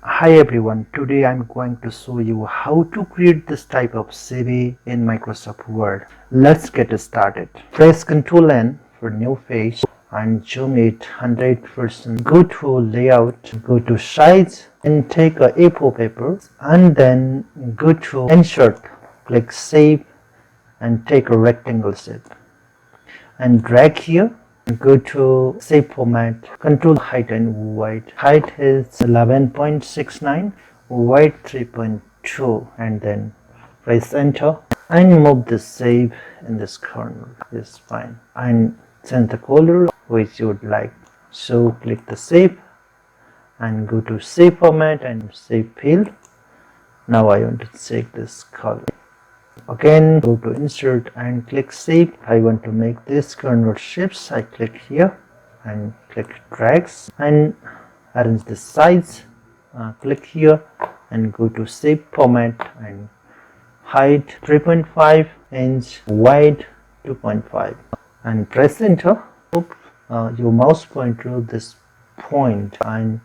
Hi everyone, today I'm going to show you how to create this type of CV in Microsoft Word. Let's get started. Press Ctrl N for new page and zoom it 100%. Go to layout, go to size and take a A4 paper and then go to insert, click save and take a rectangle shape and drag here. Go to save format, control height and width. Height is 11.69, width 3.2 and then press enter and move the save in this corner is fine and change the color which you would like. So click the save and go to save format and save field. Now I want to check this color. Again go to insert and click save. I want to make this corner shapes. I click here and click drags and arrange the size. Click here and go to save format and height 3.5 inch, wide 2.5 and press enter. Your mouse pointer this point and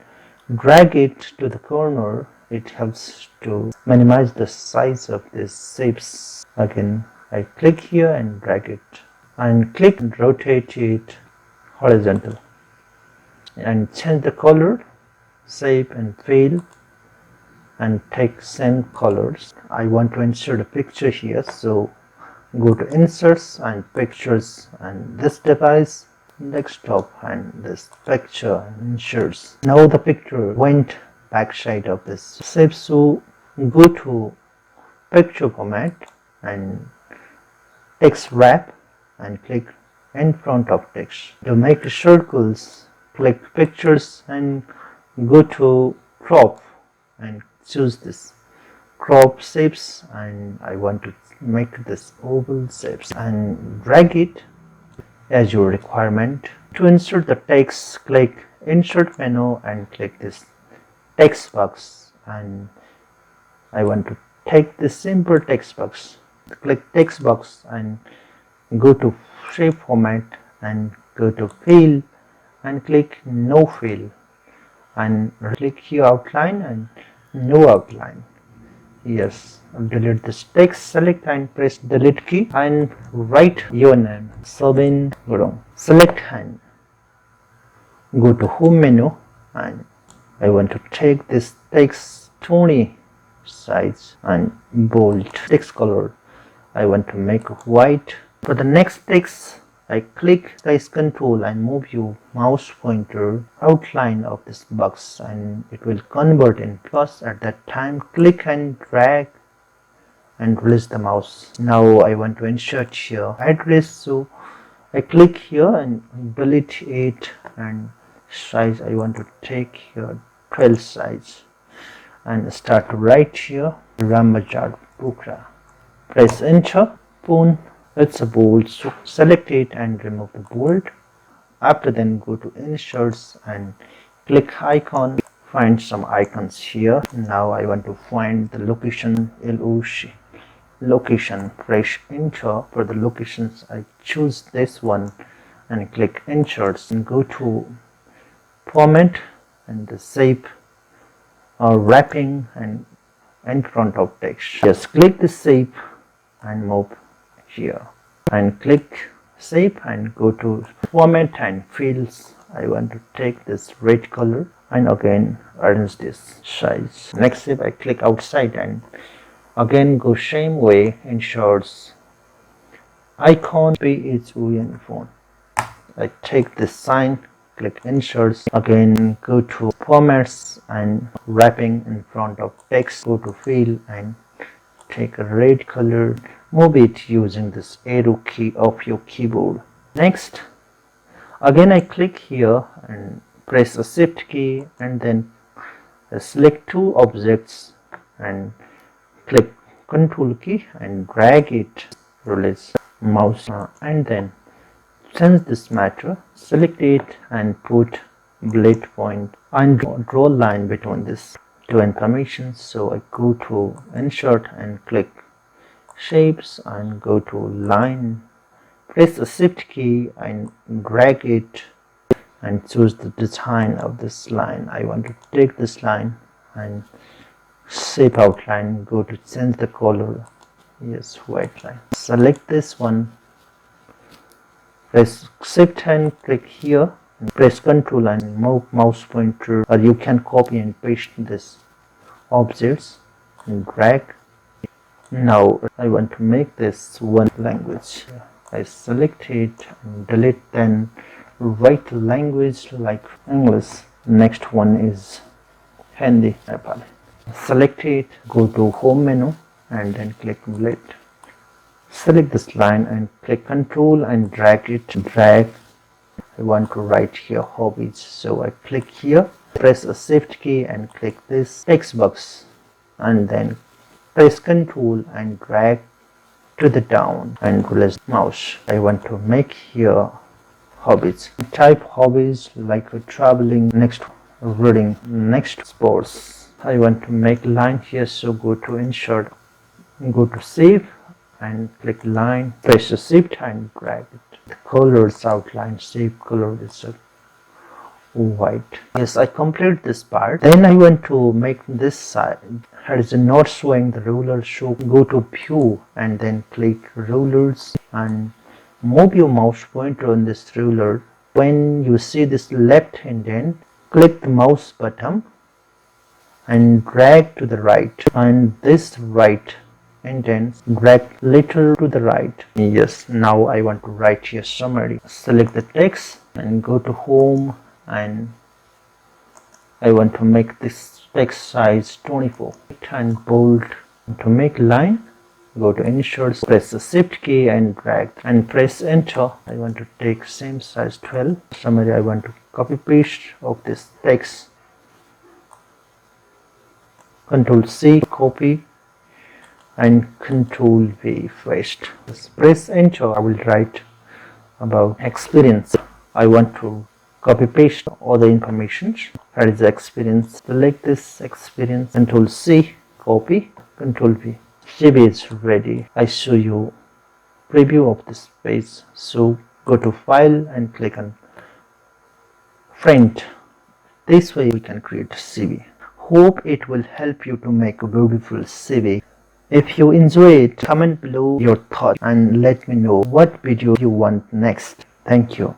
drag it to the corner. It helps to minimize the size of these shapes. Again I click here and drag it and click and rotate it horizontal and change the color, shape and fill and take same colors. I want to insert a picture here, so go to inserts and pictures and this device desktop and this picture inserts. Now the picture went back side of this shape, so go to picture format and text wrap and click in front of text. To make circles, click pictures and go to crop and choose this crop shapes and I want to make this oval shapes and drag it as your requirement. To insert the text, click insert menu and click this text box and I want to take this simple text box. Click text box and go to shape format and go to fill and click no fill and click here outline and no outline. Yes, delete this text, select and press delete key and write your name Sabin Gurung. Select and go to home menu and I want to take this text 20 size and bold. Text color I want to make white. For the next text I click size control and move your mouse pointer outline of this box and it will convert in plus. At that time click and drag and release the mouse. Now I want to insert here address, so I click here and delete it and size I want to take here 12 size and start to write here Rambajar Pukra. Press enter. Boom, it's a bold, so select it and remove the bold. After then go to inserts and click icon, find some icons here. Now I want to find the location LOC location. Press enter. For the locations I choose this one and click inserts and go to format and the shape or wrapping and in front of text. Just click the shape and move here and click shape and go to format and fields. I want to take this red color and again arrange this size. Next shape I click outside and again go same way, inserts icon PHUN phone. I take this sign, click inserts, again go to formats and wrapping in front of text, go to fill and take a red color, move it using this arrow key of your keyboard. Next again I click here and press the shift key and then select two objects and click control key and drag it, release mouse and then change this matter, select it and put blade point and draw a line between this two information. So I go to insert and click shapes and go to line, press the shift key and drag it and choose the design of this line. I want to take this line and shape outline. Go to change the color. Yes, white line. Select this one. Press shift and click here. And press Ctrl and move mouse pointer, or you can copy and paste this objects and drag. Now I want to make this one language. I select it and delete, then write language like English. Next one is Hindi, Nepali. Select it, go to home menu and then click delete. Select this line and click Ctrl and drag it. Drag. I want to write here hobbies, so I click here, press a shift key and click this text box and then press Ctrl and drag to the down and release mouse. I want to make here hobbies. Type hobbies like traveling, next reading, next sports. I want to make line here, so go to insert, go to save and click line, press the shift and drag it. The colors outline, shape color is white. Yes, I complete this part. Then I want to make this side. Here is not showing the ruler, so go to view and then click rulers and move your mouse pointer on this ruler. When you see this left indent, click the mouse button and drag to the right, and this right indent drag little to the right. Yes, now I want to write here summary. Select the text and go to home, and I want to make this text size 24 and bold. To make line, go to insert, press the shift key and drag and press enter. I want to take same size 12. Summary, I want to copy paste of this text. Ctrl C, copy and Ctrl V, paste. Just press enter. I will write about experience. I want to copy paste all the information. That is the experience. Select this experience. Ctrl C, copy, Ctrl V. CV is ready. I show you preview of this page. So go to file and click on print. This way we can create a CV. Hope it will help you to make a beautiful CV. If you enjoy it, comment below your thoughts and let me know what video you want next. Thank you.